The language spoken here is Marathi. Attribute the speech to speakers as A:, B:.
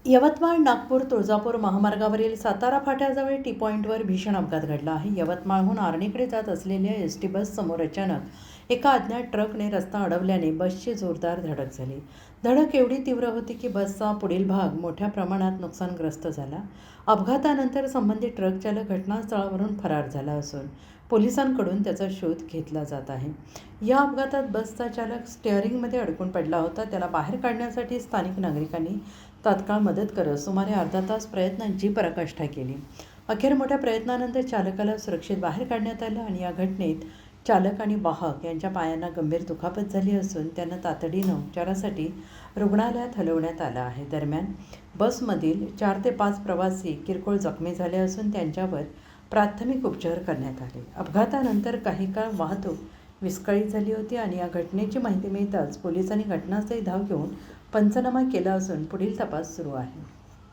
A: यवतमाळ नागपूर तुळजापूर महामार्गावरील सातारा फाट्याजवळ टी पॉईंटवर भीषण अपघात घडला आहे. यवतमाळहून आर्णीकडे जात असलेल्या एस.टी बस समोर अचानक एका अज्ञात ट्रकने रस्ता अडवल्याने बसची जोरदार धडक झाली. धडक एवढी तीव्र होती की बसचा पुढील भाग मोठ्या प्रमाणात नुकसानग्रस्त झाला. अपघातानंतर संबंधित ट्रक चालक घटनास्थळावरून फरार झाला असून पोलिसांकडून त्याचा शोध घेतला जात आहे. या अपघातात बसचा चालक स्टिअरिंगमध्ये अडकून पडला होता. त्याला बाहेर काढण्यासाठी स्थानिक नागरिकांनी तात्काळ मदत करत सुमारे अर्धा तास प्रयत्नांची पराकाष्ठा केली. अखेर मोठ्या प्रयत्नानंतर चालकाला सुरक्षित बाहेर काढण्यात आलं आणि या घटनेत चालक आणि वाहक यांच्या पायांना गंभीर दुखापत झाली असून त्यांना तातडीनं उपचारासाठी रुग्णालयात हलवण्यात आलं आहे. दरम्यान बसमधील 4 ते 5 प्रवासी किरकोळ जखमी झाले असून त्यांच्यावर प्राथमिक उपचार करण्यात आले. अपघातानंतर काही काळ वाहतूक विस्कळीत झाली होती आणि या घटनेची माहिती मिळताच पोलिसांनी घटनास्थळी धाव घेऊन पंचनामा केला असून पुढील तपास सुरू आहे.